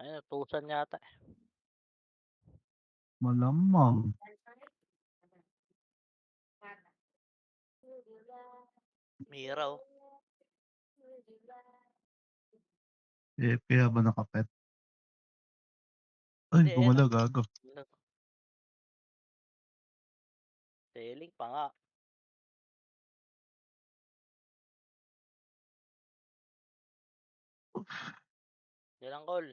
Ayun, utusan yata, eh. Malamang. Mira, oh. AFK habang nakapet. Ay, Hindi, ayan, gumalaw, oh. gago. Selling pa nga. Yan ang call.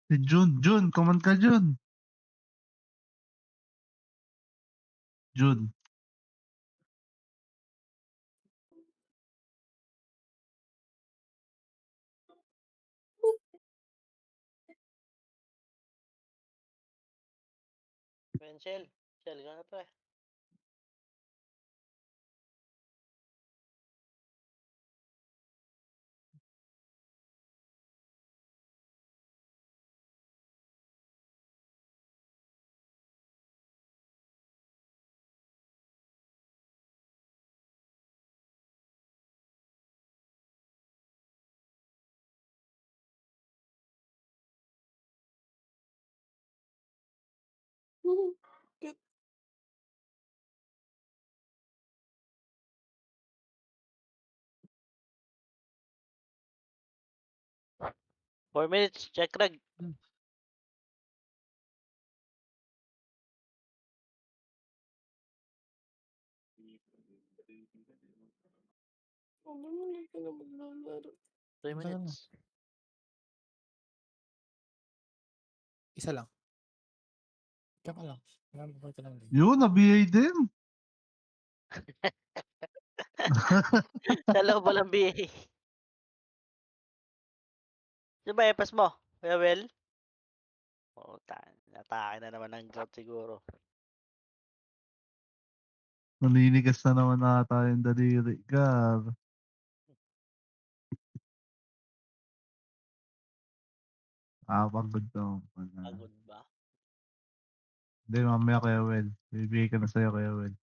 Si Jun, Jun, command ka, Jun. Jun. Shell. Shell, gano'n to, eh. Cute. 4 minutes, check reg. Hindi ka na maglalaro. 3 Ang tagal na. minutes. Isa lang. Tsaka lang. Nalabot ka lang din. Yun, nabiyay din. Sa loob walang BA. Di ba epas mo? Kuya Well? Puta, natake na naman ng gout siguro. Naninigas na naman ata yung daliri. Gar. Pagod daw. Pagod ba? Hindi, mamaya Kuya Well. Bibigay ka na sa'yo, Kuya Well.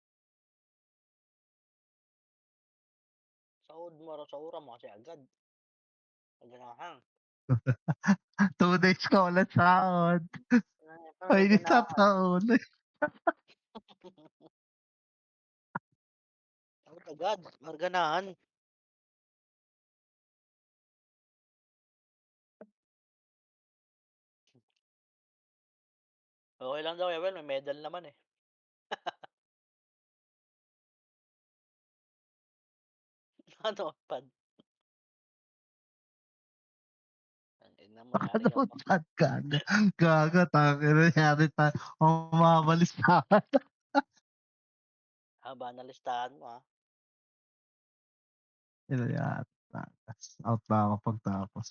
Saud mo raw sa ura mo kasi agad. Aganahan. 2 days ka ulit sahod. Mainit sa Aganahan. taon. Saud agad. Aganahan. Okay lang daw, Kuya Well. May medal naman, eh. Ano, pad? Ang ina mo, yari ka Ano pa. chat gaga? Gaga, tangin na yari tayo. Mamabalis na. Haba na listahan mo, ha? Ina yata. Out na ako pagtapos.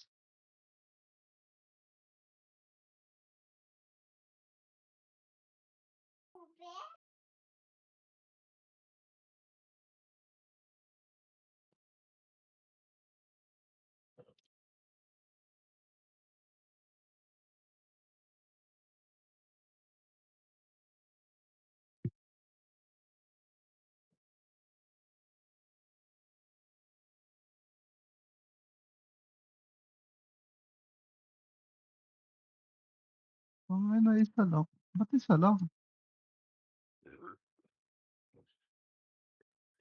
Ano, isa lang. Ba't isa lang?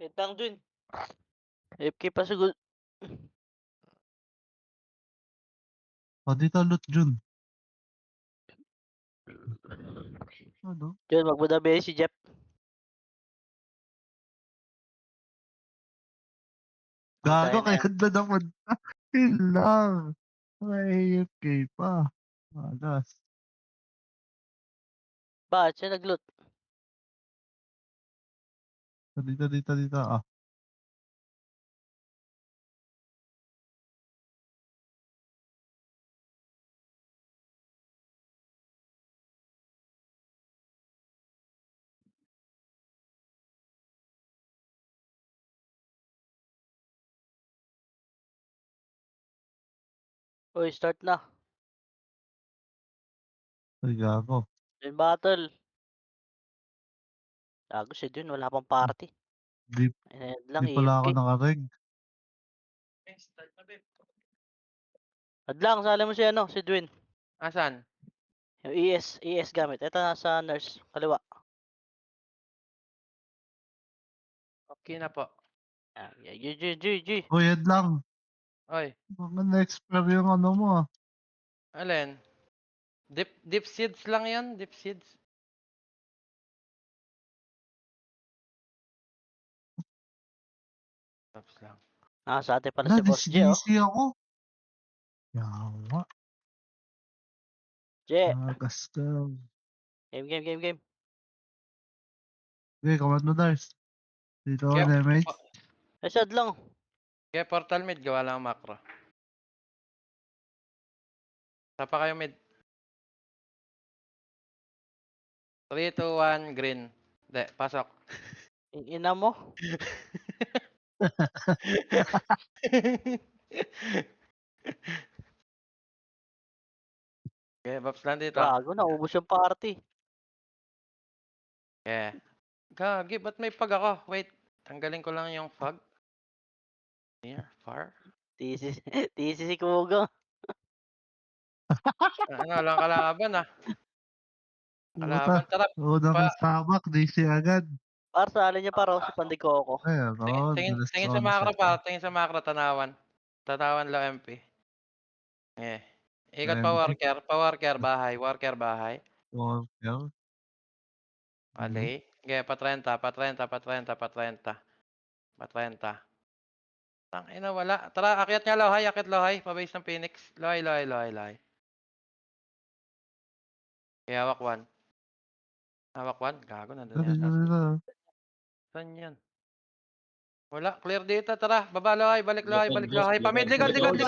Wait lang, Jun. AFK pa siguro. Dito loot Jun. Ano? Jun, magbudabi si Jeff. Gago, Antayin na kaya yan. doon ako. Yun lang. May AFK pa. Malas. Bakit siya nag-loot? Dito. Uy, start na. Ay, gago. Yung battle. Gago si Dun, wala pang party. Di, Ayan lang, di pala ako AFK. nakareg. Adlang, sali mo si ano, si Dwin. Asan? Yung ES gamit. Ito nasa nurse, kaliwa. Okay na po. GG. Uy, yan lang. Oy, Baka na-expire yung ano mo ah. alin? Deep seeds lang yan, deep seeds. Tapos lang. Sa atin pala Wala, si Boss J, oh. DC ako. Yawa. J, Nagas ka. game. Okay, command mo, Dars. Dito ako, Kaya, damage. Si Adlang. kaya portal mid, gawa lang ang macro. Tapa kayo mid. 3, 2, 1, green. Hindi, pasok. Ina mo. Okay, Babs lang dito. Gago, naubos yung party. Okay. Gagi, ba't may fog ako? Wait, tanggalin ko lang yung fog. Here, far. TC si Kugo. Ano, lang kalaban ah. Puta. Kalaban, tara. Unang Pa, sabak, DC agad. Para sali niya pa si Pandikoko. Ayun, tingin sa macro pa, tingin sa macro, tanawan. Tanawan low MP. Eh. Ikot pa worker, bahay, worker, bahay. Walker. Mali. Okay, pa 30. Tangina, wala. Tara, akyat nga lohay, pabase ng Phoenix. Lohay. Okay, hawak 1. Gago, nandun yata. Saan yan? Wala, clear dito, tara. Baba lohay, balik lohay. Pamid, likod. Likod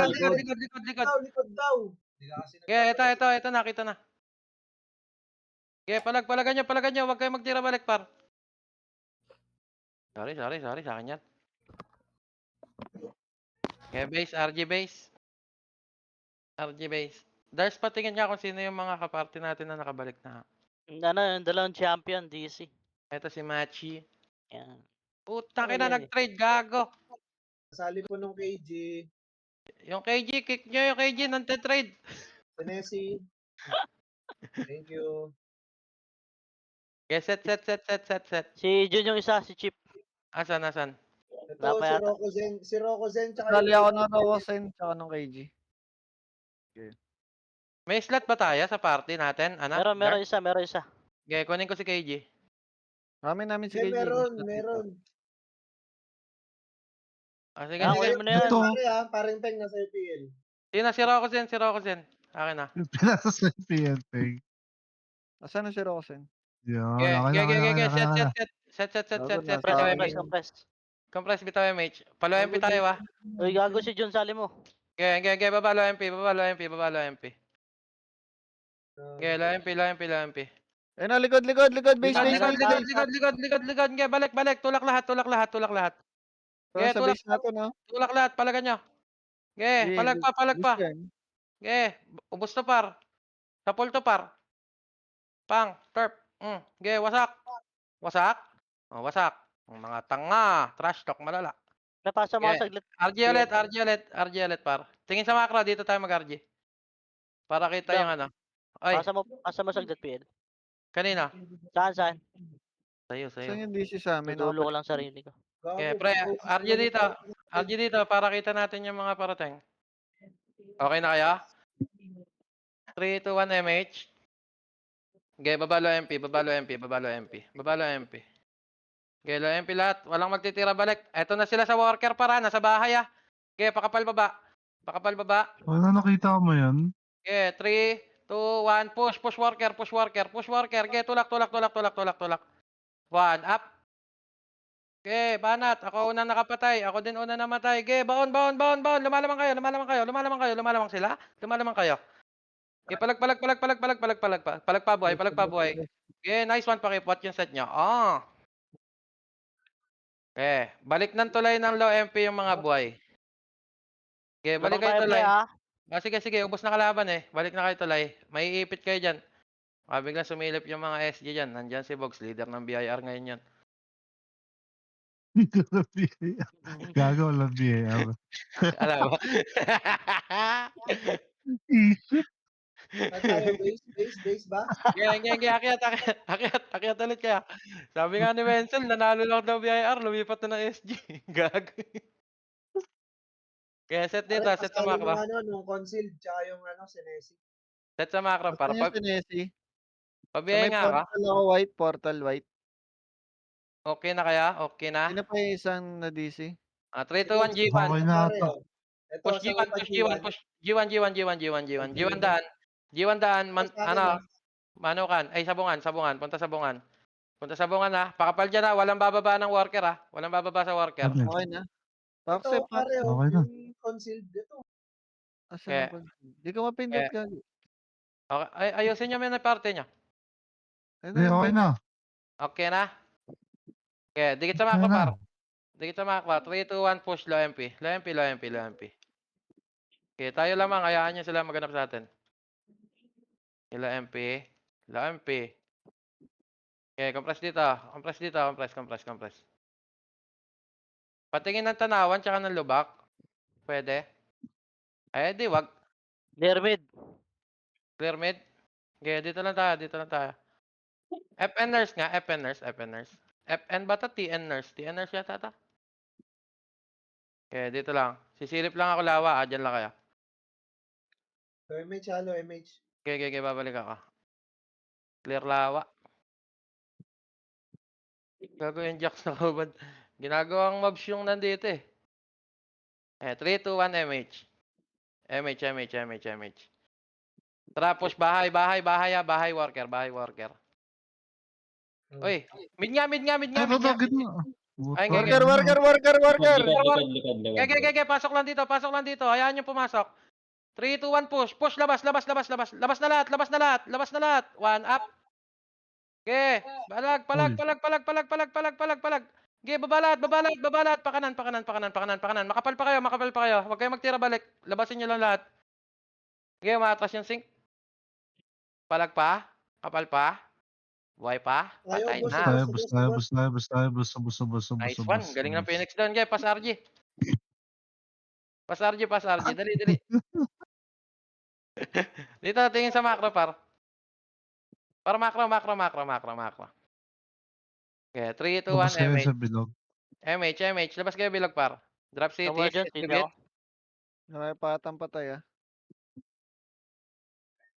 daw. Okay, ito, nakita na. Okay, palagan nyo. Huwag kayo magtira balik, par. Sorry, sa akin yan. Okay, RG base. Dars, patingin niya kung sino yung mga kaparty natin na nakabalik na. Yung dalawang champion, DC. Ito si Machi. Yan. Putang Ay, ina, ay. nag-trade, gago. Kasali po nung KG. Yung KG, kick nyo yung KG, nante-trade. Tennessee. Thank you. Okay, set. Si Jun yung isa, si Chip. Asan? Ito, Wala pa si yata. Rokozen. Si Rokozen tsaka Sali ako ng Rosen tsaka ng KG. May slot ba tayo sa party natin, anak? Meron isa. Okay, kunin ko si KG. Kami namin si Eh, KG. meron. Ah, sige. Kunin mo na yan. Ito. Paring Peng nasa FPL. Sino, si Rokozen. Akin na. Pinasa sa PNP. Asan na si Rosen? Yun, Okay, okay. set. Compress. Compress bitaw MH. Palo MP tayo ah. Uy, gago si Jun, sali mo. Okay, baba low MP. Okay, low MP. Eh na, likod. Base. Likod. Okay, balik. Tulak lahat. Tara sa base natin, no? Tulak lahat, palagan nyo. Okay, palag pa. Okay, ubos to par. Sapol to par. Pang, turp. Okay, wasak. Oh, wasak. Mga tanga, trash talk malala. Napasa mo Yeah. saglit. RG ulit par. Tingin sa macro, dito tayo mag-RG. Para kita yung ano. Ay, Pasa mo saglit, PL. kanina. Saan? Sa'yo. Saan yung DC sa amin? Tutulo ko lang sarili ko. Okay, pre, RG dito para kita natin yung mga parating. Okay na kaya? 3, 2, 1 MH. Okay, babalo MP. Okay, low MP lahat. Walang magtitira balik. Eto na sila sa worker para. Nasa bahay ah. Okay, pakapal baba. Wala nakita mo yan? Okay, 3, 2, 1. Push worker. Okay, tulak. 1, up. Okay, banat. Ako una nakapatay. Ako din una namatay. Okay, baon. Lumalamang kayo. Lumalamang sila. Okay, palag pa buhay. Okay, nice one. Pakipot yung set nyo. Okay, balik ng tulay ng low MP yung mga buhay. Okay, balik kayo tulay. Sige, sige, ubos na kalaban eh. Balik na kayo tulay. May ipit kayo dyan. Biglang sumilip yung mga SG dyan. Nandyan si Bogs, leader ng BIR ngayon yan. Dito na BAR. Gago walang BAR. Alam mo? Isip. Saan tayo? Base ba? Akyat ulit kaya. Sabi nga ni Wenzel, nanalo lang daw BIR, lumipat na ng SG. Gag. Kaya set dito, Pare, set sa pasali macro. nung ano, nung concealed, tsaka yung ano, Senesi. Set sa macro, para Saan yung sinesi? Sa pabiyay may nga ka. portal ako white, portal white. Okay na kaya? Okay na? Sino pa yung isang na DC? 3, 2, 1, G1. Okay na Pare, ata. oh. Ito, Push sa G1, upa push G1, push G1, G1, G1, G1, G1. G1 daan. G1 daan, manukan. Ay, sabungan. Punta sabungan. Punta sabungan ha. Pakapal dyan ha. Walang bababa ng worker ha. Walang bababa sa worker. Ano? Okay na. Ito, Paksep, pare, oh. Okay na. Yung concealed, ito. Asan ang Di ko mapindot ka. Okay. Ay, ayusin nyo yung parte nyo. Ano Hindi, yung okay na. Okay na? Okay, dikit sa Okay macro na. par. Dikit sa macro. 3, 2, 1, push. Low MP. Low MP. Okay, tayo lamang. Hayaan nyo sila maghanap sa atin. Low MP. Okay, compress dito. Compress. Patingin ng tanawan tsaka ng lubak. Pwede. Ay, di wag. Clear mid. Clear mid. Okay, dito lang tayo. FN nurse nga, FN nurse. FN ba to? TN nurse yata ta. Okay, dito lang. Sisilip lang ako lawa, dyan lang kayo. So, MH, halo, MH. Okay, babalik ako. Clear lawa. Gagawin jack sa kubad. Ginagawang mobs yung nandito eh. 3, 2, 1, MH. MH. Tapos bahay worker. Uy, mid nga. Ay, patagin mo. Ay, Worker! Okay, pasok lang dito. Hayaan nyo pumasok. 3, 2, 1, push. Push, labas. Labas na lahat. 1 up. Okay. Palag. Okay, babalat. Pakanan. Makapal pa kayo. Huwag kayo magtira balik. Labasin nyo lang lahat. Okay, umatras yung sink. Palag pa. Kapal pa. Buhay pa. Tayo, Patay boss, na. Bus. Nice one. Galing ng Phoenix down. Okay, pas RG. Pas RG. Dali. Dito, tingin sa macro, par. Para macro. Okay, 3, 2, 1, MH. sa bilog. MH. Labas kayo bilog, par. Drop city. Emergency Distribute. ako. Nakapatang patay ah.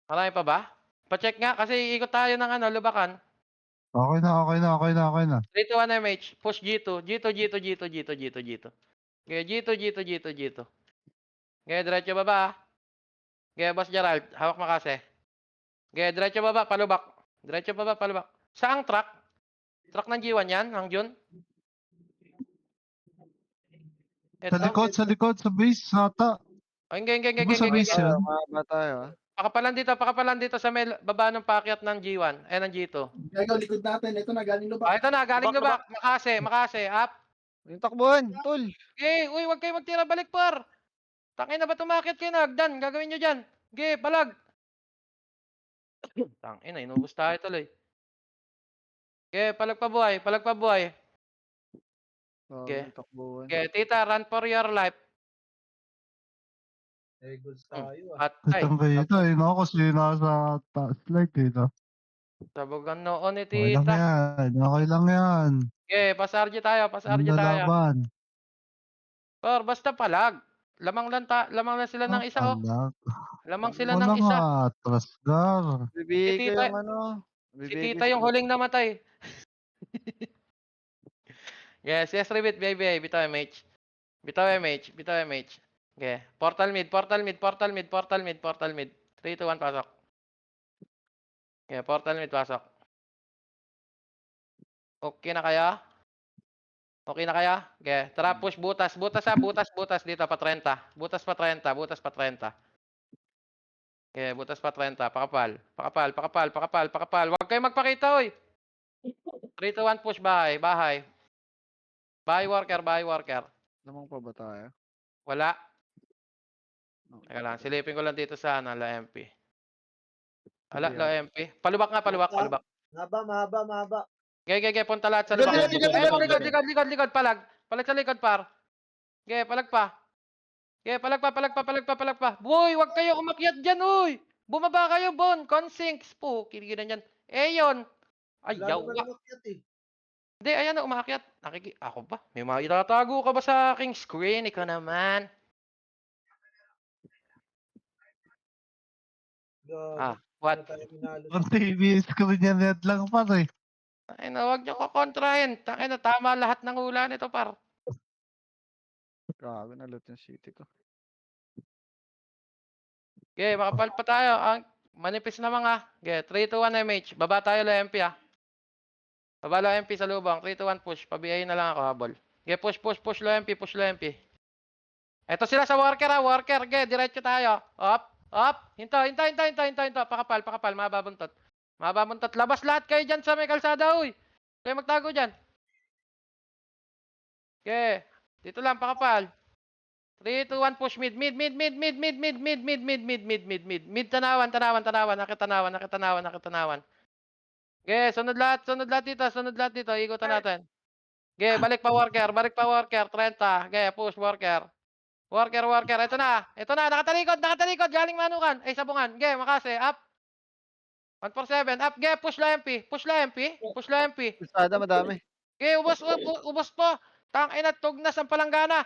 Marami pa ba? Pa-check nga, kasi ikot tayo ng lubakan. Okay na. 3, 2, 1, MH. Push G2. G2. Okay, G2. Okay, diretso baba. Okay, Boss Gerald. Hawak makase. Okay, diretso baba, palubak. Saang truck? Truck ng G1 yan, ng Jun? Sa likod, sa base, sata. Okay. Sa base yan. Mababa tayo ah. Pakapalan dito sa may baba ng pakyat ng G1. Ng G2. Gagaw, likod natin. Ito na, galing lubak. Ito na, galing Lubak. lubak. Makase, up. Yung takbuhan, tol. Okay, uy, huwag kayo magtira balik, par. Tangin na ba tumakit kayo na? Agdan, gagawin nyo dyan. Okay, palag. Tangin na, inubos tayo tuloy. Okay, palag pa buhay. Okay. Yung takbuhan. Okay, tita, run for your life. Goals tayo, ah. At, ay, Itang kayo ito eh, no? Kasi nasa slide eh, no? sabugan noon ni Okay lang tita. yan. Okay, pasarji tayo. Ang lalaban. Par, basta palag. Lamang lang sila ng isa, oh. Alag. Lamang sila Wala ng isa. nga, Trasgar. Bibigay ko tita- yung ano. Si tita yung huling namatay. Yes, repeat, baby. Bitaw MH. Okay. Portal mid. 3, 2, 1, pasok. Okay, portal mid, pasok. Okay na kaya? Okay. Tara, push butas dito pa 30. Butas pa 30. Okay, butas pa 30. Pakapal. Huwag kayo magpakita, oy. 3, 2, 1, push bahay. Bahay worker. Lamang pa ba tayo? Wala. Teka lang, silipin ko lang dito sa La MP. Ala, Sige, La MP. Paluwak nga, paluwak, paluwak. Mahaba. Ge, punta lahat sa Likod, lubak. likod, likod, likod. Likod, palag. Palag sa likod, par. Ge, palag pa. Ge, palag pa. Boy, wag kayo umakyat dyan, uy. Bumaba kayo, Bon. Consinks po. Kinikinan yan. Yun. Lalo Ayaw. na lumakyat eh. Hindi, ayan na, umakyat. Ako ba? May mga itatago ka ba sa aking screen? Ikaw naman. Gago. What? Na tayo minalo. Pati screen niya net lang pare. Ay na, wag niyo kokontrahin. Tangin na, tama lahat ng hula nito, par. Gago, nalot yung city ko. Okay, makapal pa tayo. Ang manipis na mga. Okay, 3 to 1 MH. Baba tayo la MP Baba la MP sa lubang. 3 to 1 push. Pabiyahin na lang ako habol. Okay, push la MP. Ito sila sa worker worker. Okay, diretso tayo. Up. Hinto. Pakapal. Mababuntot. Labas lahat kayo dyan sa may kalsada, uy. Kayo magtago dyan. Okay, dito lang, pakapal. 3, 2, 1, push mid. Mid. Tanawan. Okay, sunod lahat dito. Ikutan natin. Okay, balik pa worker. 30. Okay, push worker. Worker. Ito na, nakatalikod. Galing manukan. Sabungan. Okay, makase. Up. 147. Up. Okay, push la MP. Pisada, madami. Okay, ubos po. Tangina, tugnas ang palanggana.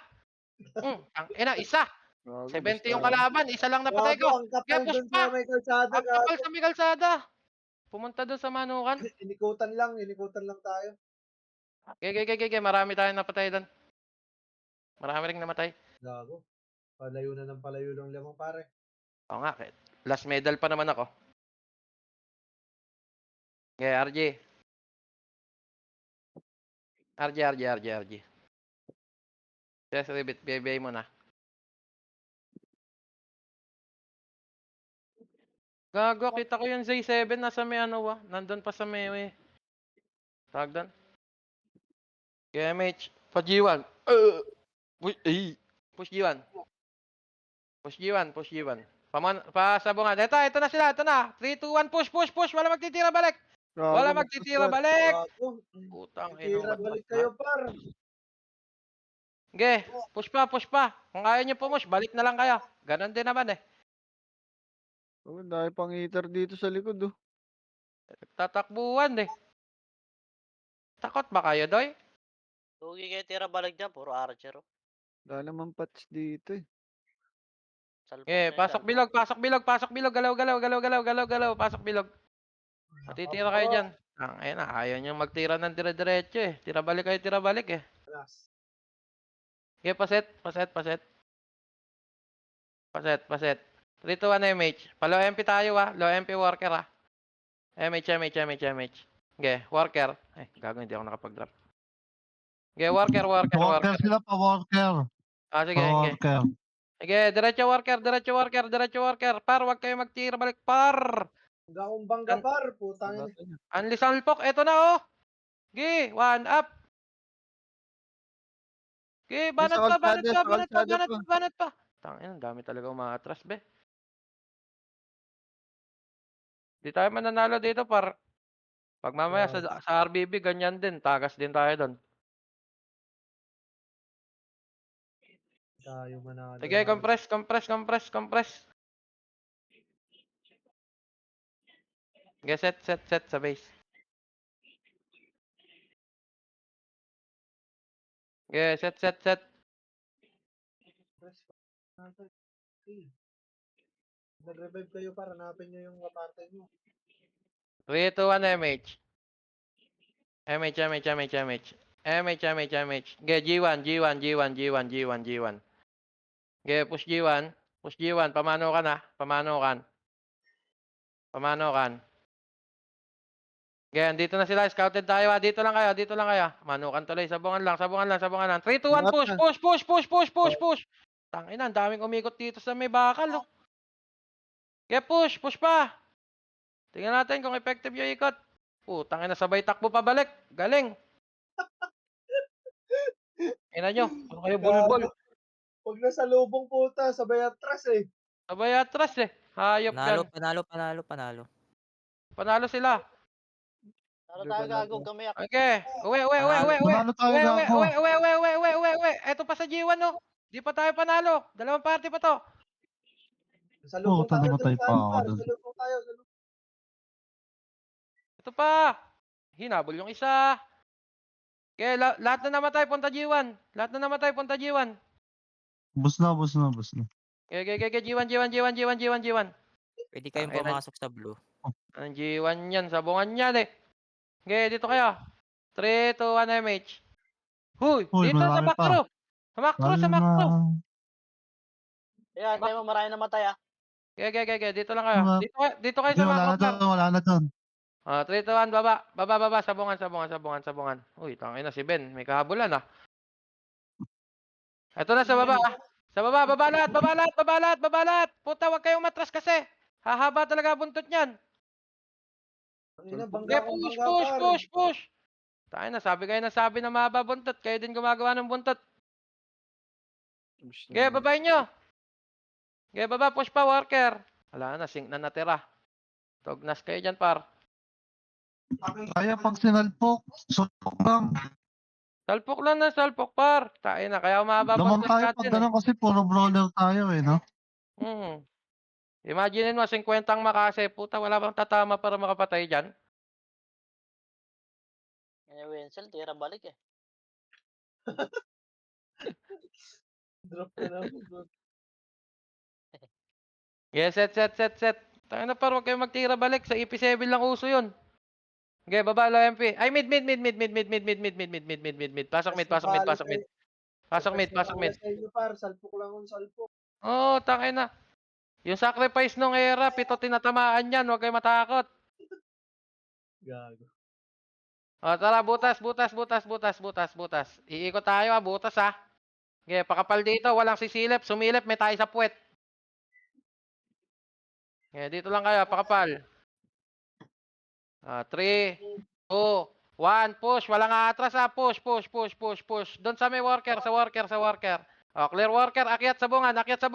Tangina, isa. Gago, 70 yung basta. kalaban, isa lang napatay ko. Gago, ang kapal Kaya push dun pa. sa may kalsada. Ang kapal Gago. sa may kalsada. Pumunta doon sa manukan. Inikutan lang tayo. Okay. Marami tayong napatay doon. Marami ring namatay. Gago. Palayo lang lamang pare. Oo nga, last medal pa naman ako. Okay, RJ. Yes, Ribbit, bibigay mo na. Gago, kita ko yung Z7 nasa may nandun pa sa may tawag doon. KMH, pa G1. Push G1. Pasabungan. Ito na sila, ito na. 3, 2, 1, push. Wala magtitira balik. Gago. Putang Tira balik kayo par. Ge, push pa. Kung ayaw nyo pumush, balik na lang kayo. Ganon din naman eh. Oh, dahil pang hitter dito sa likod, oh. Tatakbuhan eh. Takot ba kayo, Doy? Tugi kayo tira balik dyan. Puro archer. Dahil naman patch dito, eh. Salpok Eh, na yun, pasok bilog. Galaw. Pasok bilog. Matitira kayo dyan. Ayun na, ayaw nyo magtira ng dire-diretso eh. Tira balik eh. Alas. Okay, paset. 3 to 1 MH. Pa-low MP tayo Low MP worker MH. Okay, worker. Ay, gagawin, hindi ako nakapag-drop. Okay, worker. Worker sila pa worker. Sige. Worker. Sige, diretso worker. Par, wag kayo magtira balik, par. Gaong bangga par. Putang ina. Anli salpok, eto na Gi, 1 up. Gi, banat pa. Tangina, ang dami talaga umaatras, be. Di tayo mananalo dito, par. Pag mamaya sa RBB, ganyan din. Tagas din tayo doon. Tayo manalo. Sige, compress. Sige, set sa base. Sige, set. Nag-revive kayo para hanapin nyo yung kapatid mo. 3, 2, 1, MH. MH. Ge, G1. Ge, push G1. Pamanokan. Ge, dito na sila. Scouted tayo Dito lang kayo. Manukan tuloy. Sabungan lang. 3, 2, 1, push. Tangina, ang daming umikot dito sa may bakal, Ge, push pa. Tingnan natin kung effective yung ikot. Tangina, sabay takbo pa balik. Galing. Ina nyo, ano kayo bulbol? Huwag na sa lubong puta. Sabay atras eh. Sabay atras eh. Hayop Panalo, yan. panalo, panalo, panalo. Panalo sila. Ano tayo gago, gamiyak. Okay. Uwi, uwi, uwi, Panalo. uwi, uwi. Panalo tayo, Uwi, uwi, gago. uwi, uwi, uwi, uwi, uwi, uwi, uwi. Eto pa sa G1 no. Di pa tayo panalo. Dalawang party pa to. Salubong Puta, tayo namatay dun sa pa ako Alpar. dun. Salubong tayo. Ito pa. Hinabol yung isa. Okay, lahat na namatay punta G1. Lahat na namatay punta G1. Bus na, bus na, bus na. Okay, G1, G1, G1, G1, G1, G1. Pwede kayong Tangina. pumasok sa blue. Ang G1 yan. Sabungan yan eh. Okay, dito kayo. 3, 2, 1, MH. Huy, Uy, dito sa marami pa. macro. Sa macro, sa Kalma. macro. Ayan, tayo mo marami namatay ah. Okay. Dito lang kayo. Mga... Dito kayo Hindi, sa wala macro, na par. doon, wala na doon. 3, 2, 1, baba. Baba. Sabungan. Uy, tangina si Ben. May kahabulan ah. Ito na sa baba ah. Sa baba, baba lahat. Puta, wag kayong matras kasi. Hahaba talaga buntot niyan. Kanina, Okay, bangga kong bangga, par. push. Tayo na, sabi na mahaba buntot. Kayo din gumagawa ng buntot. Okay, babayin nyo. Okay, baba, push pa, worker. Wala na, sync na natira. Tognas kayo dyan, par. Kaya pag sinalpok, sulpok lang. Salpok, par. Tayo na, kaya mahaba Lamang buntot tayo pag natin eh. gano'n kasi puro brawler tayo eh, no? Imagine mo, 50 ang makase. Puta, wala bang tatama para makapatay dyan? Ngayon, Wenzel, tira balik eh. Drop na naman. Bro. Yes, set. Tayo na, par. Huwag kayong magtira balik. Sa EP7 lang uso yun. Okay, baba, low MP. Ay, mid. Pasok mid. Pasok mid. Sa inyo, par. Salpok lang kung salpok. Oo, tangay na. Yung sacrifice nung era, 7 tinatamaan yan. Huwag kayong matakot. Gago. O, tara, butas. Iikot tayo ha, butas ha. Okay, pakapal dito. Walang sisilip. Sumilip, may tayo sa puwet. Okay, dito lang kayo, pakapal. 3, 2, 1, push. Walang atras ha. Push. Doon sa may worker, sa worker. O, clear worker. Akyat sa bungan. Okay, akyat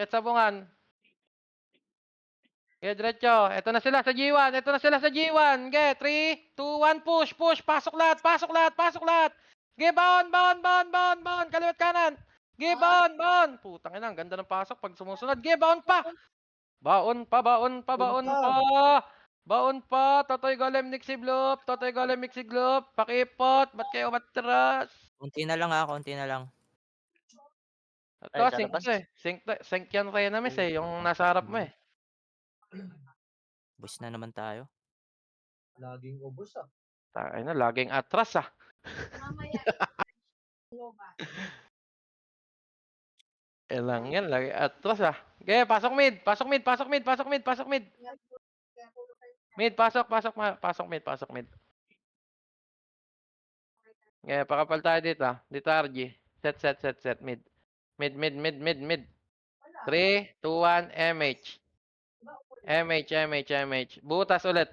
sa bungan. Okay, diretso. Ito na sila sa G1. Okay, 3, 2, 1, push. Pasok lahat. Okay, baon. Kaliwat kanan. Okay, baon. Putang ina, ang ganda ng pasok pag sumusunod. Okay, baon pa. Baon pa. Totoy Golem Nixie Bloop. Pakipot. Ba't kayo matras? Konti na lang ha, konti na lang. Ito, Ay, sync lalabas. to eh. Sync yan Renamis eh. Yung nasa harap mo eh. Bus na naman tayo. Laging ubos ah. Ay na, laging atras ah. Lang yan, lagi atras ah. Okay, pasok mid. Mid, pasok mid. Okay, pakapal tayo dito ah. Dito RG. Set. Mid. 3, 2, 1, MH. Butas ulit.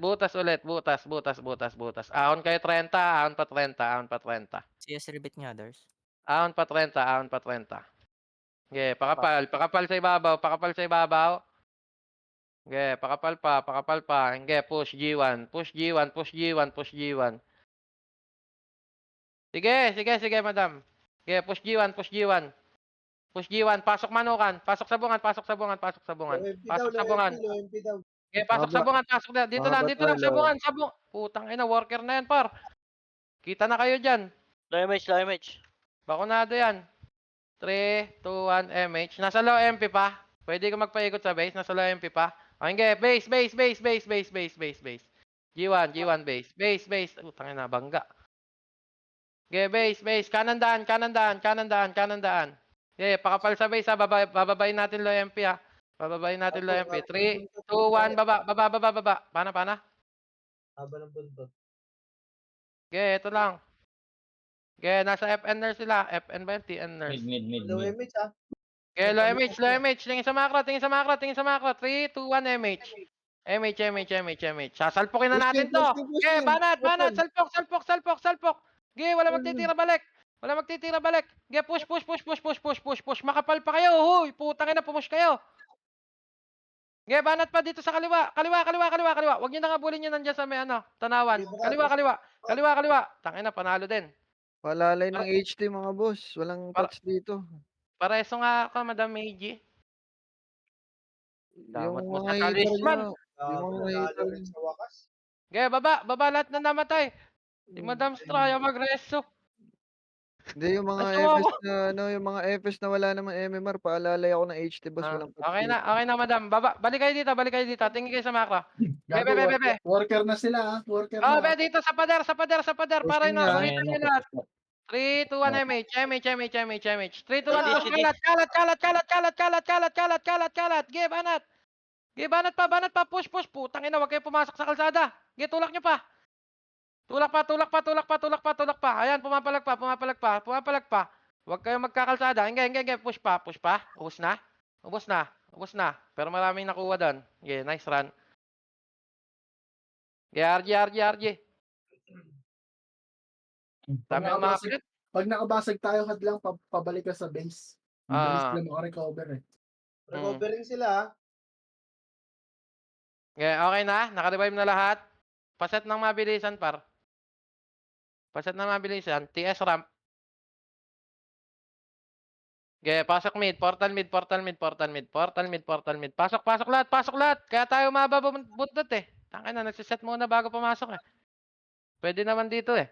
Ahon kayo 30, ahon pa 30. CS rebit nga, others. Ahon pa 30. Okay, pakapal sa ibabaw. Okay, pakapal pa. Okay, push G1. Sige, madam. Okay, push G1. Pasok manukan. Pasok sa bungan. Low MP daw. Okay, pasok sa bungan. Dito lang, sa bungan. Putang ina, worker na yan, par. Kita na kayo dyan. Low image. Bakunado yan. 3, 2, 1, MH. Nasa low MP pa. Pwede ka magpaikot sa base. Nasa low MP pa. Okay, base. G1, base. Utangin na, bangga. Okay, base. Kanan daan. Okay, pakapal sa base ha. Bababayin natin low MP ha. 3, 2, 1, baba. Pana. Haba ng buntot. Okay, ito lang. Okay, nasa FN nurse sila. FN ba yun? TN nurse. Mid. Low image ah. Okay, low MH. Tingin sa macro. 3, 2, 1, MH. MH. Sasalpukin na natin to. Okay, banat. Salpok. Okay, wala magtitira balik. Wala magtitira balik. Ge, push, push, push, push, push, push, push, push. Makapal pa kayo. Huy, putang ina, pumush kayo. Ge, banat pa dito sa kaliwa. Kaliwa, kaliwa, kaliwa, kaliwa. Huwag niyo nang abulin yun nandiyan sa may ano, tanawan. Kaliwa, kaliwa. Kaliwa, kaliwa. Tangina, panalo din. Palalay ng HT mga boss. Walang Para- touch dito. Pareso nga ako, Madam Meiji. Yung Damot mo mga sa hater talisman. nyo. Yung Gago, mga nanalo hater. rin sa wakas. Ge, baba. Baba lahat na namatay. Si Madam Straya magreso. Hindi yung mga Ay, sumawa. FS na ano, yung mga FS na wala namang MMR, paalalay ako ng HT boss, walang touch Okay dito. na, Madam. Baba. Balik kayo dito, balik kayo dito. Tingin kayo sa macro. Gago, Bebe, bebe, bebe. worker na sila ha. Worker Oh, na. be, dito sa pader, sa pader, sa pader. Para Pushing yun nga. nakita nyo lahat. 3, 2, 1, MH, MH, MH, MH, MH. 3, 2, 1, push. Shidi. Kalat, kalat, kalat, kalat, kalat, kalat, kalat, kalat, kalat, kalat. Ge, banat. Ge, banat pa, push, push. Putang ina, huwag kayo pumasok sa kalsada. Ge, tulak nyo pa. Tulak pa, tulak pa, tulak pa, tulak pa, tulak pa. Ayan, pumapalag pa, pumapalag pa, pumapalag pa. Huwag kayong magkakalsada. Hinga, push pa, push pa. Ubus na. Ubus na. Ubus na. Pero maraming nakuha doon. Ge, nice run. Ge, RG. Dami umakit. Pag nakabasag tayo, hadlang pabalik ka sa base. Bilis Ah. sila makarecover eh. Recovering sila ha. Okay na? Naka-revive na lahat? Paset ng mabilisan, par. Paset ng mabilisan. TS ramp. Pasok mid. Portal mid. Pasok lahat. Kaya tayo mababuntot eh. Tangin na, nagsiset muna bago pumasok eh. Pwede naman dito eh.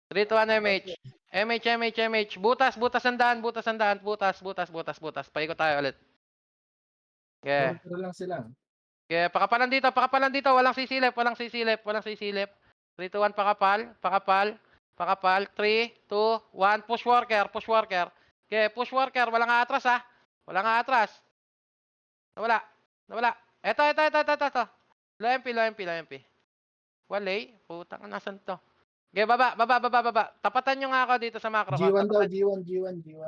3 to 1 MH. MH. Butas ang daan. Butas. Paikot tayo ulit. Worker lang sila. Pakapalan dito. Walang sisilip. 3, 2, 1, pakapal. 3, 2, 1, push worker. Push worker. Walang aatras ha. Nawala. Eto. Low MP. Walay. Putang, nasan to? Baba. Tapatan nyo nga ako dito sa macro ko. G1 daw, G1.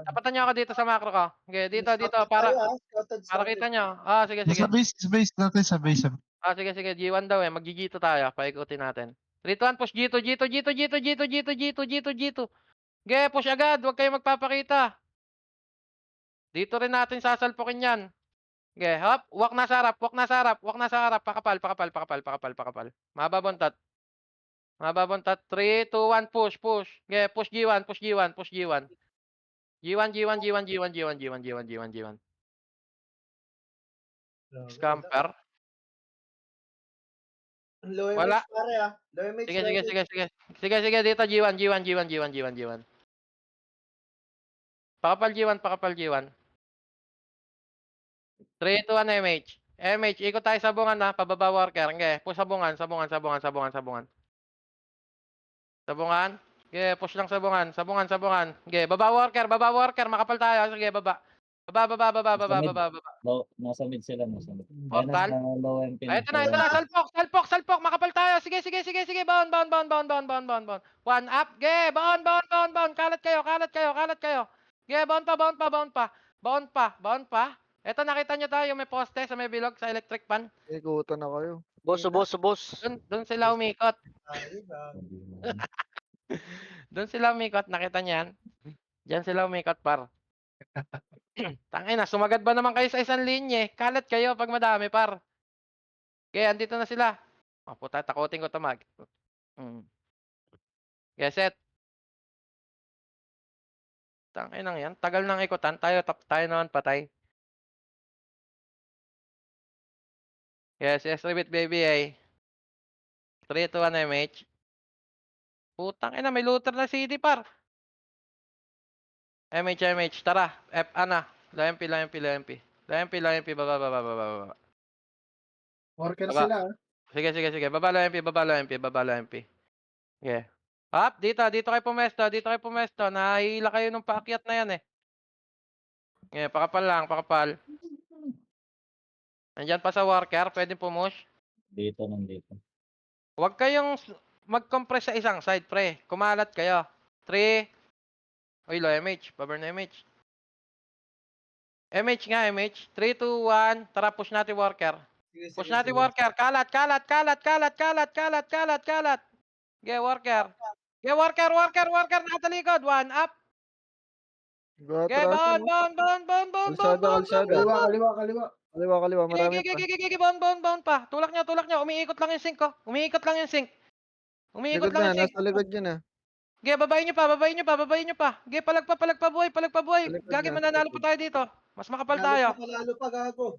Tapatan nyo ako dito sa macro ko. Dito. Para kita nyo. Sige. Sa base natin, sa base. Sige. G1 daw eh. Mag-G2 tayo. Paikutin natin. 3, 2, 1, push G2. Push agad. Huwag kayo magpapakita. Dito rin natin sasalpukin yan. Hop. Walk na sa harap. Pakapal. Mababuntot. 3, 2, 1, push. Push G1. G1. Scamper. Low Wala. MH pare ha. Low MH. Sige. Dito G1. Pakapal G1. 3, 2, 1, MH. Ikot tayo sa bungan na. Pababa worker. Push sa bungan. Push lang sa bungan. Baba worker. Makapal tayo. Sige, baba. Baba. Nasa mid sila. Portal. Low MP. Ito na. Salpok. Makapal tayo. Sige. Bound. 1 up. Bound. Kalat kayo. Bound pa. Ito, nakita nyo tayo. May poste sa may bilog sa electric pan. Ikutan na kayo. Boss. Doon sila umikot. Nakita nyo yan? Diyan sila umikot, par. Tangina, sumagad ba naman kayo sa isang linya? Kalat kayo pag madami, par. Andito na sila. Puta, takutin ko ito, mag. Set. Tanginang yan. Tagal nang ikutan. Tayo naman patay. Rebit baby ay. 3, 2, 1, MH. Putang ina, may looter na CD, par. MH. Tara. Low MP. Baba. Worker Baba. sila ha. Sige. Baba low MP. Up, dito kayo pumesto. Nahihila kayo nung paakyat na yan eh. Pakapal. Nandyan pa sa worker, pwede pumush. Nandito. Huwag kayong mag-compress sa isang side, pre. Kumalat kayo. 3. Uy, low MH. Pabar na MH. MH. 3, 2, 1. Tara, push natin worker. Kalat. Worker. Ge, worker, nakatalikod. 1 up. Ge, Gatrasan, baon. Kalsada. Kaliwa. Kaliwa, marami pa. Ge, baon pa. Tulak nyo. Umiikot lang yung sink ko. Umiikot lang yung sink. Likod na, nasa likod yun ah. Ge, babayin nyo pa. Ge, palag pa buhay. Sa likod Gagi, na. mananalo pa tayo dito. Mas makapal tayo. Lalo pa gago.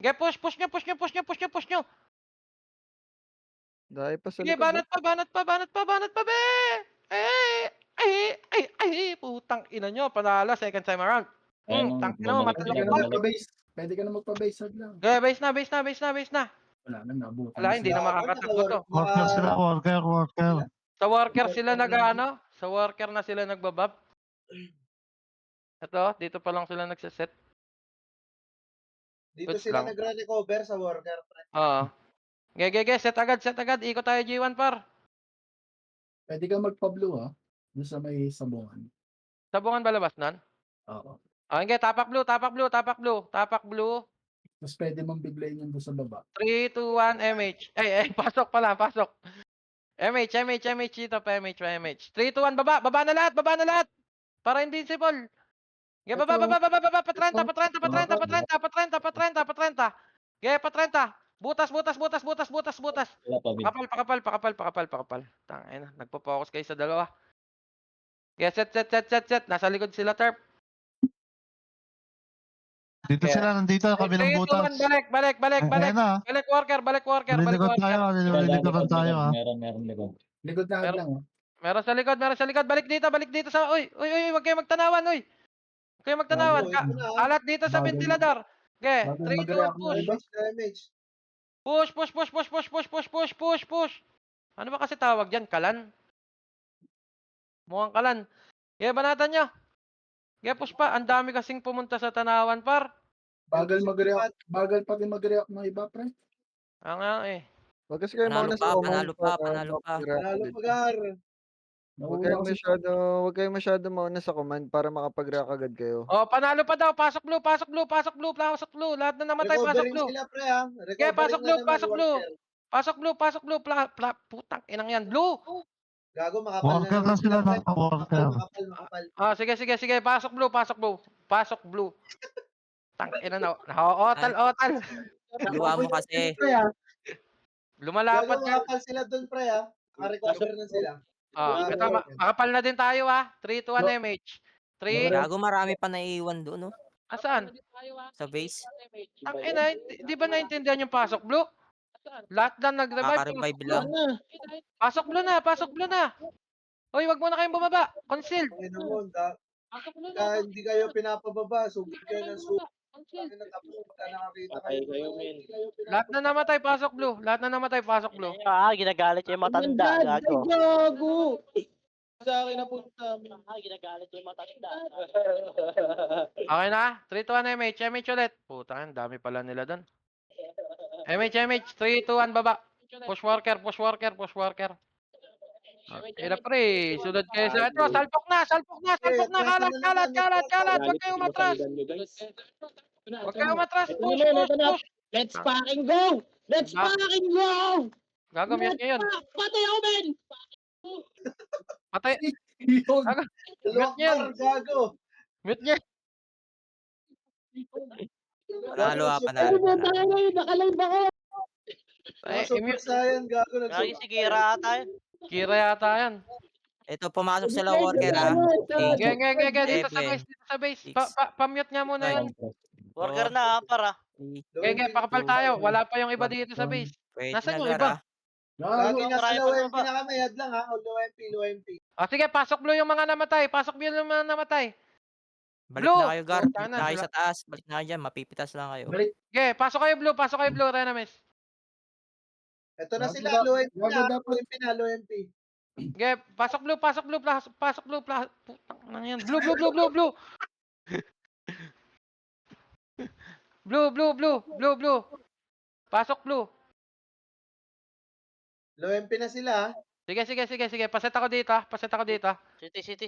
Ge, push nyo. Dahil pa sa Sige, likod. banat pa, be! Putang ina nyo, panalo, second time around. Ayun, Tang ina mo, bumalik Pwede sila, ka na matalok pa. bumalik. Pwede ka na magpa-base, wag lang. Okay, base na. Wala na, nabutan Wala, na hindi sila. na makakatakbo to. Worker sila, worker. Sa worker sila sa worker na sila nagbabab. Ito, dito pa lang sila nagsiset. Dito Wait sila lang. nagre-recover sa worker. Oo. Ge, set agad. Ikot tayo G1 par. Pwede ka magpa-blue, ha? Doon sa may sabungan. Sabungan ba labas nun? Oo. Okay, tapak blue. Tapos pwede mong biglayin yun doon sa baba. 3, 2, 1, MH. Pasok pala. MH dito, MH. 3, 2, 1, baba na lahat. Para invincible. Ge, baba. Pa 30. Ge, pa 30. Butas. Sila pa, Big. Pakapal. Tangina, nagpo-focus kayo sa dalawa. Ge, set. Nasa likod sila, Terp. Dito Yeah. sila, nandito, kabilang 3, 2, 1, butas. balik. Ayan na. Balik worker. Lilikod tayo, lilikod tayo ah. Meron likod. Likod na Pero- lang, oh. Meron sa likod. Balik dito sa... Uy, wag kayo magtanawan, uy. Huwag kayo magtanawan. Bago- Alat dito sa bago- ventilador. Ge, bago 3, 2, 1, mag-react na push. iba. Damage. Push. Ano ba kasi tawag dyan? Kalan? Mukhang kalan. Ge, banatan nyo. Ge, push pa. Ang dami kasing pumunta sa tanawan, par. Bagal pati mag-react ng iba, pre. Nga eh. Wag kasi kayo Panalo mauna pa, sa command panalo pa. para Panalo makapag-react. pa gar. Huwag Nauna kayo masyado mauna sa command para makapag-react agad kayo. Oh, panalo pa daw. Pasok blue. Lahat na namatay, pasok Recovering blue. sila pre ha. Ge, Recovering pasok na naman, blue. worker. Pasok blue. Putang inang yan. Blue. Gago, makapal Worker na naman na sila, pre. naka-worker. Makapal. Ah, sige. Pasok blue. Tang ina na. Otal. Luwa mo kasi. Lumalapat Gago, ka. makapal sila dun pre ha. Naka-recover na sila. Ah, ito, makapal na din tayo ah. 3 to 1 MH. 3. Gago, marami pa naiiwan doon, no? Asaan? Sa base. Tang ina, di ba naintindihan yung pasok blue? Lahat na nag-revive. Kaka-revive lang. Pasok blue na. Hoy, wag muna kayong bumaba. Concealed. Ang ina mo, hindi kayo pinapababa. Sugod kayo ng sugod. Tapos pagka nakakita kayo. Lahat na namatay, pasok blue. Ginagalit yung matanda. Gago. Okay na? 3 to 1 MH. MH ulit. Puta, ang dami pala nila doon. MH. 3 to 1 baba. Push worker. Ila pre, sunod kayo sa ito. Salpok na. Kalat. Huwag kayong matras. Push. Let's fucking go! Let's Ah. fucking go! Gago, mute nyo yun. Patay ako, men! Patay. Yun. Dalawang yan. bar, gago. Mute nyo. Panalo ah, Ano panalo. ba tayo ngayon? Nakalive ako! Ay, Super Saiyan, gago. Gagi si Kira ata yun. Kira yata yan. Ito, pumasok sila worker ah. Ge. Dito Seven, sa base. six, Pa-mute nga muna yan. Worker na para. Ge, pakapal tayo. Wala pa yung iba dito sa base. Wait Nasaan na yung gar iba? ah. Lagi Gago. na Marami sila pa OMP ba? na kami. Head lang ha. Low MP. Ah, sige, pasok blue yung mga namatay. Balik Blue! na kayo gar. Puta Balik na, na kayo wala. sa taas. Balik na kayo dyan. Mapipitas lang kayo. Balik. Ge, pasok kayo blue, Renamis. Ito na Gago sila. da- Low MP gago na. dapat- Low MP. Ge, pasok blue. Putang nang yan. Blue. Blue. Pasok blue. Low MP na sila ha. Sige. Paset ako dito.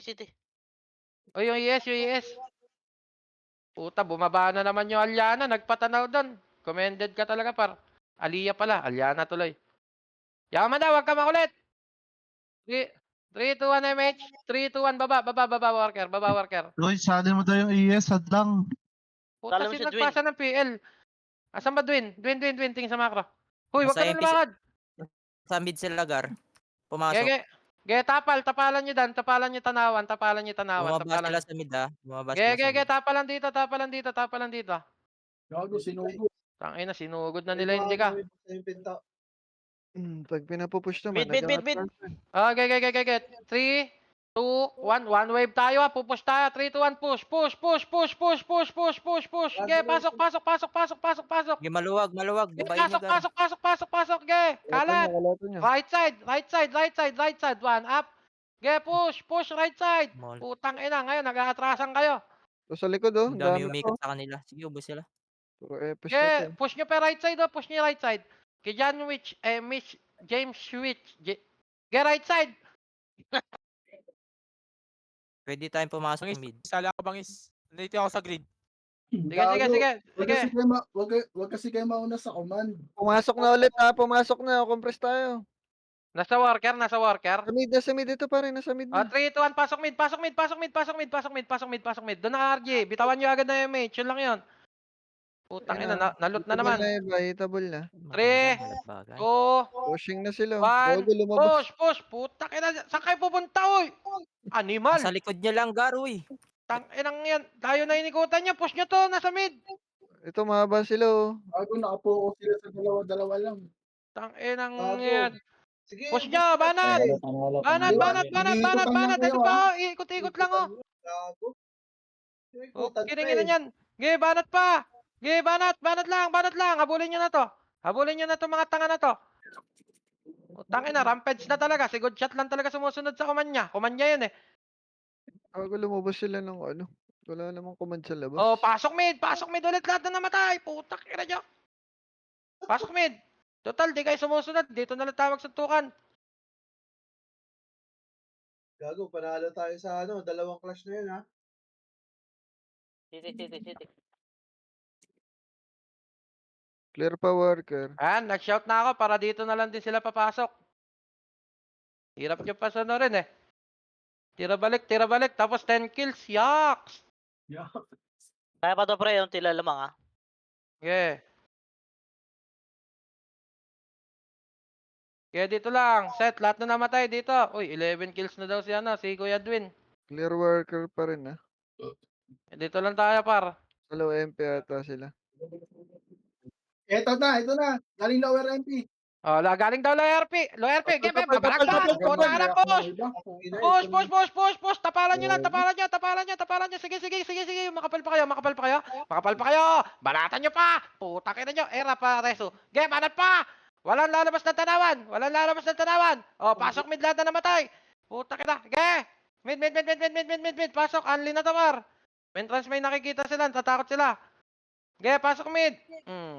City. O yung ES. Puta, bumaba na naman yung Aliana. Nagpatanaw doon. Commended ka talaga par. Aliyah pala. Aliana tuloy. Yaman na, wag ka makulit. 3, 2, 1 MH. 3, 2, 1 baba, worker, worker. Roy, sali mo daw yung ES, hadlang. Puta, Talo mo sino si Dwin. nagpasa ng PL? Asan ba Dwin? Dwin, tingin sa macro. Huy, wag Nasa ka na MP lumakad. Sa mid sila, Gar. Pumasok. Ge, tapalan nyo dan, tapalan nyo tanawan, Bumaba sila sa mid, ah. Bumaba Ge, sila sa mid. tapalan dito. Gago, sinugo. Tangina, sinugod na May nila mga hindi ka. may buksan yung pinto. Pag pinapupush naman, Mid. Okay. 3, 2, 1. One wave tayo ha. Pupush tayo. 3, 2, 1. Push. Ge, pasok. Sige, maluwag. Ge, Babayin nyo, Gar. pasok. Ge, kalat. Kalato nyo. Right side. One up. Ge, push right side. Mall. Putang ina, ngayon nag-aatrasan kayo. So, sa likod, oh. Ang Ang dami dami umikot ko. sa kanila. Sige, ubos sila. Puro epes na to. Ge, push nyo pa right side oh. Push nyo right side. Kay John Witch, James Witch. Ge, right side. Pwede tayong pumasok Bangis, sa mid. sala ako bangis. Nandito ako sa grid. Sige. Wag kasi kayo mauna sa command. Pumasok na ulit, ha. Pumasok na. Compress tayo. Nasa worker. Sa mid. Ito pa rin. Nasa mid na. 3, 2, 1, pasok mid. Doon na RG. Bitawan nyo agad na MH. Yun lang yun. Putang ina, nalot na naman. Hitable na. 3, 2, Pushing na sila. 1, Bago lumabas. push. Putang ina, saan kayo pupunta, oy? Animal. Sa likod nyo lang, Gar, uy. Tang inang yan. Tayo na inikutan nyo. Push nyo to. Nasa mid. Ito, mahaba sila, oh. Bago nakapokus sila sa dalawa lang. Tang inang Bago. yan. Sige, Push nyo, banat. Banat. Ito pa, oh. Ikot-ikot lang, oh. Gago. Oh, kiningin na yan. Ge, banat pa. Ge, banat lang. Habulin nyo na to. Mga tanga na to. Utang ina, rampage na talaga. Si good shot lang talaga sumusunod sa kumanya. Kumanya yun eh. Bago lumabas sila ng ano. Wala namang command sa labas. Oh, pasok mid ulit lahat na namatay. Putak ina nyo. Pasok mid. Total, di kayo sumusunod. Dito na lang tawag suntukan. Gago, panalo tayo sa dalawang clash na yun ha. City. Clear pa, worker. Ayan, nag-shout na ako para dito na lang din sila papasok. Hirap nyo pa sa rin eh. Tira balik. Tapos 10 kills. Yaks! Kaya pa to pre, yung tila lamang ah. Yeah. Kaya dito lang. Set, lahat na namatay dito. Uy, 11 kills na daw si Kuya Dwin. Clear worker pa rin, ha. Dito lang tayo par. Sa low MP ata sila. Ito na. Galing lower MP. Oh, galing daw low RP. Game, babalagtas. Puta na, push. Push. Tapalan nyo. Sige. Makapal pa kayo. Banatan nyo pa. Puta kayo nyo. Era pa, Reso. Game, banat pa. Walang lalabas na tanawan. Oh, pasok mid lahat na namatay. Puta kita. Ge. Mid. Pasok. Unli na tamar. Entrance may nakikita sila. Tatakot sila. Ge, pasok mid.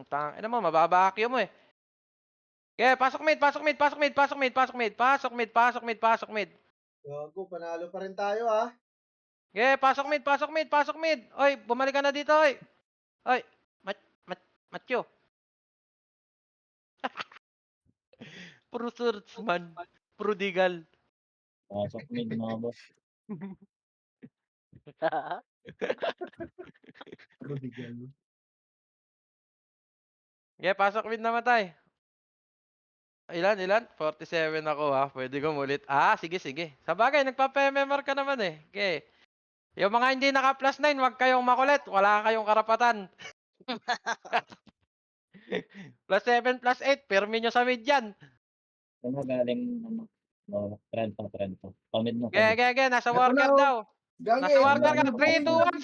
Tangina mo, mababakyo mo eh. Ge, pasok mid. Gago, panalo pa rin tayo ha. Ge, pasok mid. Oy, bumalik ka na dito, oy. Oy, Matyo. Puro swordsman. Prodigal. Pasok mid mga boss. Ge, pasok mid namatay. Ilan? 47 ako ha. Pwede ko mulit. Sige. Sa bagay, nagpa-PMMR ka naman eh. Okay. Yung mga hindi naka plus 9, wag kayong makulit. Wala kayong karapatan. Plus 7, plus 8, permi nyo sa mid yan. Ano galing trend pa. Pamid mo. Ge, nasa worker daw. Nasa worker ka. 3, 2, 1,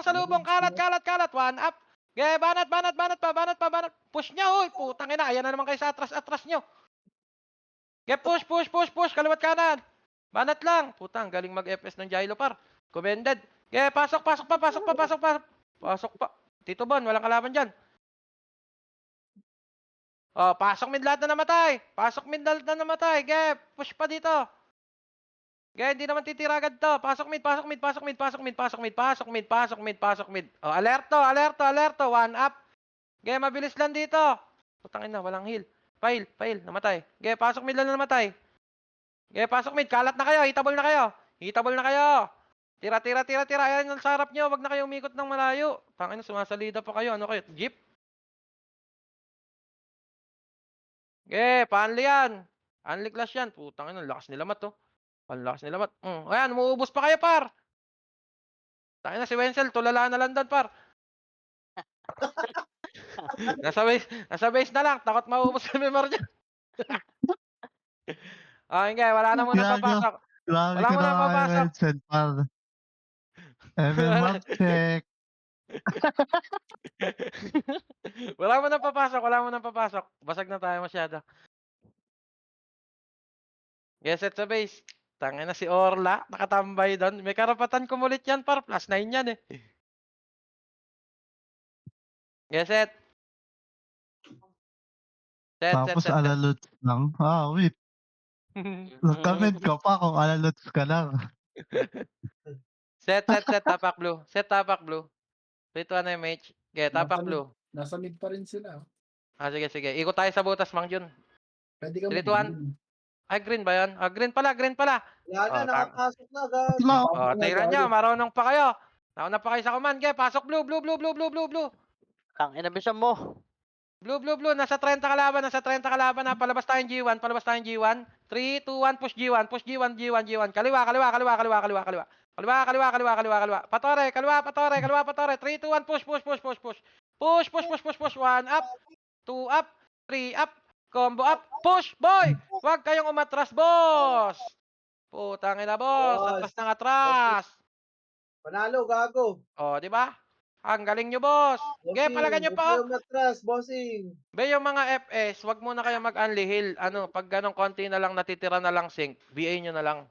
salubong. Kalat. One up. Ge, banat pa. Push nyo, hoy. Putang ina, ayan na naman kayo sa atras nyo. Ge, push. Kaliwat kanan. Banat lang. Putang, galing mag-FS ng Jailo par. Commended. Ge, pasok pa. Pasok pa. Tito Bon, walang kalaban dyan. Oh, pasok mid lahat na namatay. Ge, push pa dito. Ge, hindi naman titira agad to. Pasok mid. Oh, alerto. One up. Ge, mabilis lang dito. Putang ina, walang heal. Fail, namatay. Ge, pasok mid lang na namatay. Okay, pasok mid. Kalat na kayo. Hitabol na kayo. Hitabol na kayo. Tira. Ayan yung sa harap nyo. Wag na kayo umikot ng malayo. Tangina, sumasalida pa kayo. Ano kayo? Jeep? Okay, paanli yan. Unli clash yan. Putang ina, lakas nila mat, oh. Ang lakas nila mat. Ayan, umuubos pa kayo, par. Tangina, si Wenzel, tulala na lang doon, par. nasa base na lang. Takot mauubos sa memory niya. Okay, wala na muna Gago. papasok. Grabe Wala ka mo na na kay papasok. Vincent, par. MMR check. Wala mo nang papasok. Basag na tayo masyado. Yes, set sa base. Tangina si Orla, nakatambay doon. May karapatan kumulit yan, par. +9 yan, eh. Yes, set. Tapos alaluts lang. Wait. Nag-comment ka pa kung alaluts ka lang. Set, tapak blue. Set, tapak blue. 3-1 MH. Okay, tapak blue. Nasa mid pa rin sila. Sige. Ikot tayo sa butas, Mang Jun. Pwede ka 3-2-1. Ay, green ba yan? Green pala. Wala na, nakapasok na, guys. Tingnan nyo, marunong pa kayo. Nauna pa kayo sa command. Okay, pasok blue. Tangina, bisan mo. Blue. Nasa 30 kalaban na. Palabas tayong G1. 3, 2, 1, push G1. Kaliwa. Patore. 3, 2, 1, push. 1 up, 2 up, 3 up, combo up, push, boy! Huwag kayong umatras, boss! Putang ina, boss! Atras! Panalo, gago. Di ba? Ang galing nyo, boss! Okay, palagan nyo pa, Huwag kayo matras, bossing. Be, yung mga FS, wag muna kayo mag-unli heal. Pag ganong konti na lang natitira na lang sync, BA nyo na lang.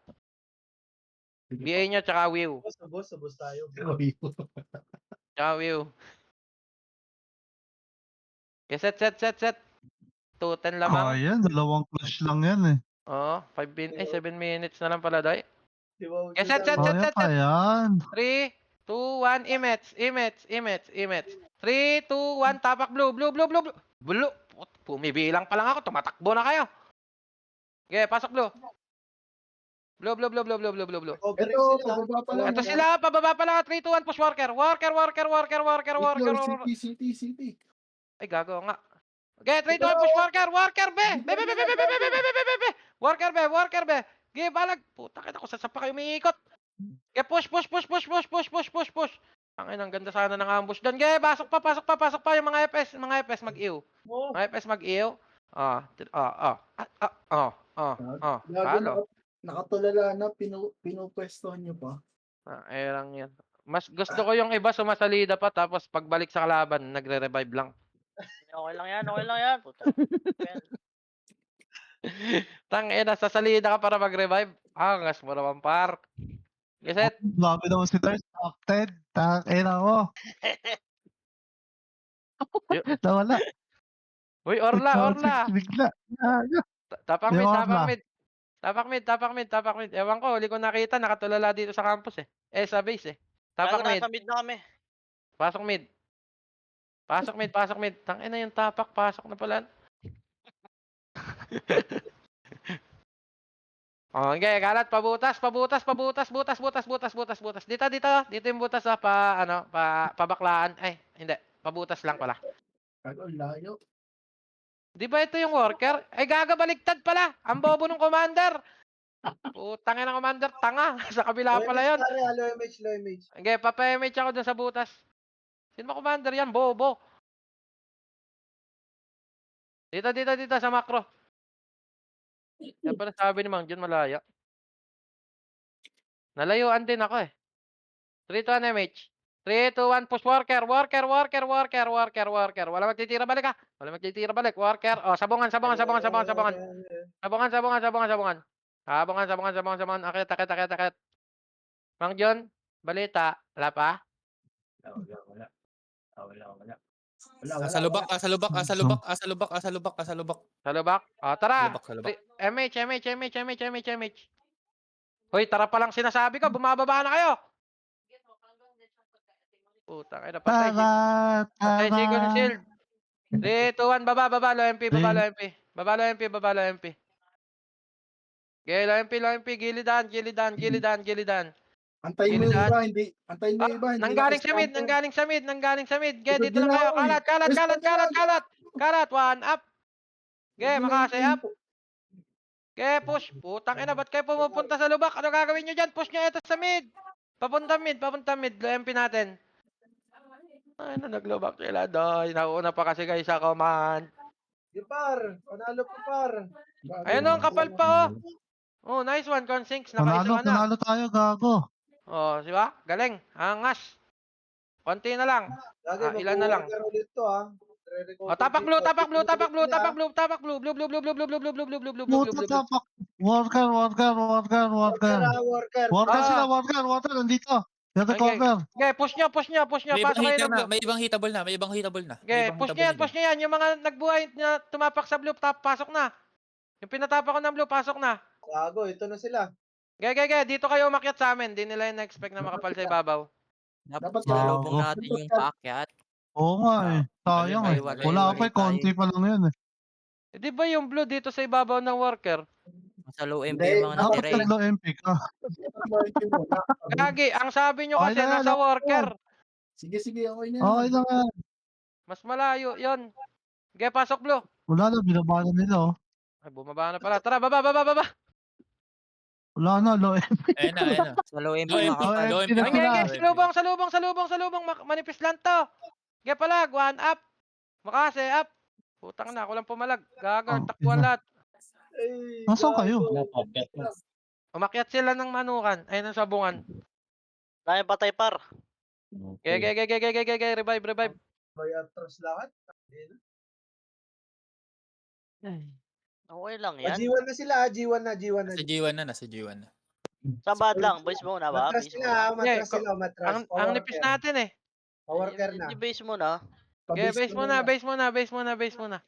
BA nyo, tsaka Whew. Sabos tayo. Tsaka Whew. Okay, set. 2-10 lamang. Yan. 2 clash lang yan eh. 7 minutes na lang pala, Day. Diba, Okay, set. Kaya pa yan. 3, 2, 1, imets. 3, 2, 1, tapak blue. Blue. Pumibilang pa lang ako, tumatakbo na kayo. Okay, pasok blue. Blue. Covering sila. Ito sila, pababa pa lang. 3, 2, 1, push worker. City. Ay, gago nga. Okay, 3, 2, 1, push worker. Worker, be. Worker, be. Okay, balag. Puta kita ko, saan pa kayo umiikot? Okay, push. Ang ganda sana ng ambush doon. Okay, pasok pa yung mga FS mag-ew. Mga FS mag-ew. Halo. Nakatulala na, pinupwestohan nyo pa. Lang yan. Mas gusto ko yung iba sumasalida pa tapos pagbalik sa kalaban, nagre-revive lang. Okay lang yan. Puta. Sa salida ka para mag-revive. Angas mo naman, par. Geset. Grabe naman si Tars. Acted. Tangina mo. Nawala. Uy, Orla. Bigla. Tapak Di mid. Ewan ko, huli ko nakita, nakatulala dito sa campus eh. Sa base eh. Tapak mid. Nasa mid na kami. Pasok mid. Tangina yung tapak, pasok na pala. Okay, kalat, pabutas. Dito yung butas pabaklaan. Ay, hindi. Pabutas lang pala. Ang layo. Di ba ito yung worker? Ay, gagabaligtad pala. Ang bobo ng commander. Putang ina ng commander, tanga. Sa kabila pala yun. Low image. Okay, papa-image ako dun sa butas. Sino ba commander yan? Bobo. Dito sa macro. Yan pala sabi ni Mang Jun, malaya. Nalayuan din ako eh. 3-2 MH. 3, 2, 1, push worker. Wala magtitira balik. Worker. Sabungan. Sabungan. Akit. Mang Jun, balita. Wala pa? Wala. Asa lubak. Sa lubak? Tara. Sa lubak. MH. Hoy, tara pa lang sinasabi ko. Bumababa na kayo. Putang ina, patay Sigon Shield. 3, 2, 1, baba, low MP. Okay, LMP, gilidan, gilidan. Antayin mo yung Gilidan. iba, hindi. Antayin mo yung iba, hindi Nanggaling sa mid, nanggaling sa mid. Okay, dito lang kayo. Kalat, one up. Okay, makasay up. Okay, push. Putang ina, ba't kayo pumupunta sa lubak? Ano gagawin nyo dyan? Push nyo ito sa mid. Papunta mid. LMP natin. Ay, naglubak sila doy. Nauna pa kasi kayo sa command. Par, panalo pa par. Ayun o, ang kapal pa oh. Oh, nice one, Consinks. Nakaisa ka na. Panalo tayo, gago. Oh, di ba? Galing. Angas. Konti na lang. Ilan na lang? Ulit to ah. Oh, tapak blue. Puta tapak. Worker. Worker sila, worker. Nandito. Dito Okay. corner. Okay, push nyo. Pasok kayo ng blue. May ibang hitable na. Okay, push nyo yan. Yung mga nagbuhay na tumapak sa blue, pasok na. Yung pinatapak ko ng blue, pasok na. Gago, ito na sila. Okay. Dito kayo umakyat sa amin. Di nila yung na-expect na makapal sa ibabaw. Dapat Gago. salubong natin yung paakyat. Oo nga eh. Sayang eh. Wala pa eh. Konti pa lang yun eh. Di ba yung blue dito sa ibabaw ng worker? Sa low MP Hindi, yung mga Dapat natira eh. naglo MP ka. Gagi, ang sabi nyo kasi Okay na yan, nasa okay na worker. Sige, okay na. Okay lang yan. Mas malayo yon. Okay, pasok blue. Wala na, binabala nila oh. Ay, bumaba na pala. Tara, baba. Wala na, low MP. Ayun na. Sa low MP Low MP. makapal. Low MP. Low MP. Okay, salubong. Manipis lang to. Okay, palag, one up. Makase, up. Putang na, ako lang pumalag. Gagal, Oh, takbuhan ina. lahat. Nasaan kayo? Umakyat sila ng manukan. Ay, ng sabungan. Dahil patay par. Okay, revive. May atras lahat. Okay lang yan. G1 na sila, G1 na. Nasa G1 na. Sa bad lang. Boys muna ba? Matras Base muna. sila, matras. Ang nipis natin eh. Worker na. Hindi base muna. Okay, base muna.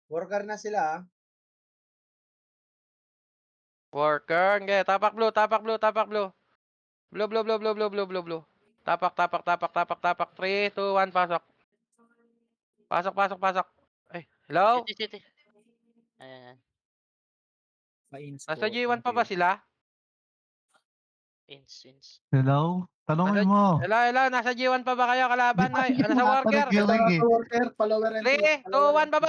Worker na sila ah. Worker, okay, tapak blue. Blue. Tapak. 3, 2, 1, pasok. Pasok. Ay, hello? City. Ayan. Nasa G1 pa ba sila? Ins. Hello? Tanongin mo. Hello, nasa G1 pa ba kayo kalaban? Ay, nasa worker? Worker, follower 3, 2, 1, baba.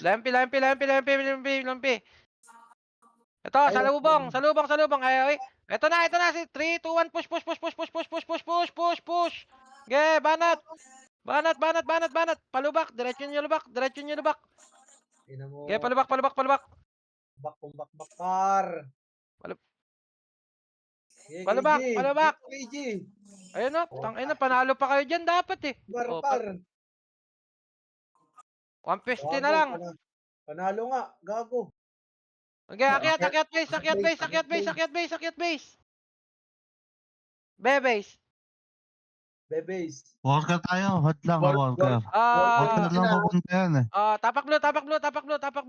Lampi. Ito, salubong. Ay. Ito na. 3, 2, 1, push. Okay, banat. Palubak, diretso nyo lubak. Okay, palubak. Bumbak par. Palubak. KG. Ayun o, tangina, panalo pa kayo dyan dapat eh. Par. 150 na lang. Panalo nga, gago. Okay, akyat base. Bebes. Worker tayo. Hot lang worker. Worker lang papunta yan eh. Tapak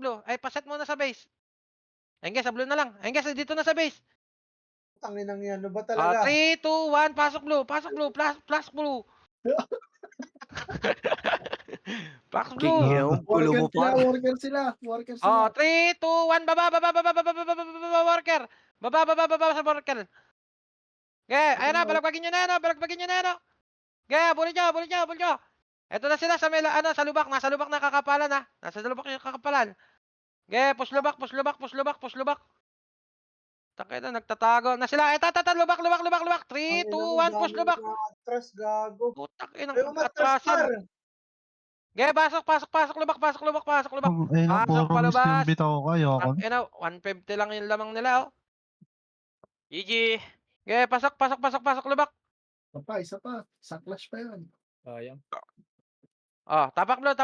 blue. Ay, paset muna sa base. Engges, sa blue na lang. Engges, dito na sa base. Tanginang yan, ano ba talaga? 3, 2, 1, pasok blue. Plus blue. Plus blue. Gulo mo pa. Worker sila. 3, 2, 1, baba, worker. Baba sa worker. Okay, ayun na, balagbagin nyo na. Okay, bulin nyo. Ito na sila sa sa lubak. Nasa lubak na kakapalan ha. Okay, push lubak. Takay na, nagtatago na sila. Ito, lubak. 3, 2, 1, push lubak. Atras, gago. Putak, inang Ay, umatras par. atrasan. Okay, pasok lubak. Ayun na, Pasok puro palabas. miss yung bitaw ko. Ayoko. 150 lang yung lamang nila, oh. GG. Okay, pasok lubak. Isa pa. Saklash pa yan. Sayang. Oh, tapak blue.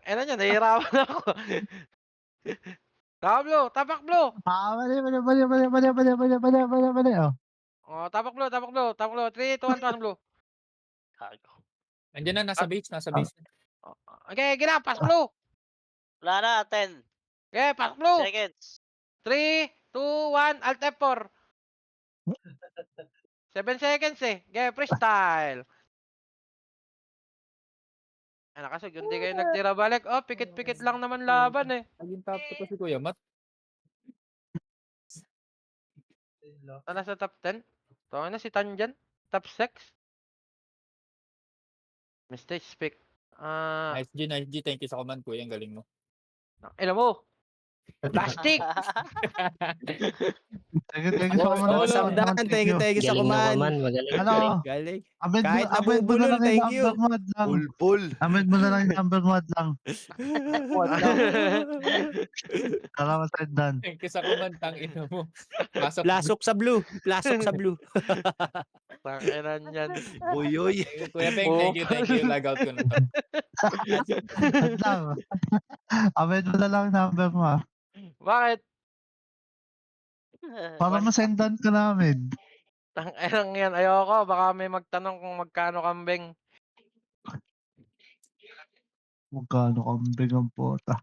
Ina nyo, nahihirapan ako. Tapak blue. Mali. Oh. Oh, tapak blue. 3, 2, 1, pasok blue. Gago. Andiyan na, nasa base. Okay, gina, pasok blue. Wala na, 10 Okay, pasok blue. seconds. 3, 2, 1, Alt F4. 7 seconds eh. Okay, freestyle. Ano kasi hindi kayo nagtira balik. Oh, pikit-pikit lang naman laban eh. Naging top 2 pa si Kuya Mat. Nasa top 10. Ito na si Tanjan. Top 6. Mistake speak. Nice G. Thank you sa command, Kuya. Ang galing mo. Ilan mo? Plastic! Thank you sa Boss, command. boss, Command, Thank you sa Galing mo command. naman, magaling. Ano? Galing. Amend Kahit mo nabubulol, na lang yung thank you. number mod lang. Pulpul. Amend mo na lang yung number mod lang. Para masendan. Thank you sa command, tang ina mo. Pasok. Plasok sa blue. Plasok sa blue. Tanginan yan. Uyoy. Kuya Peng, thank you. Log out ko na to. Wait lang. Amend mo na lang yung number mo. Bakit? Para masendan ka namin. Tanginan yan. Ayoko. Baka may magtanong kung magkano kambing. Magkano kambing ang pota.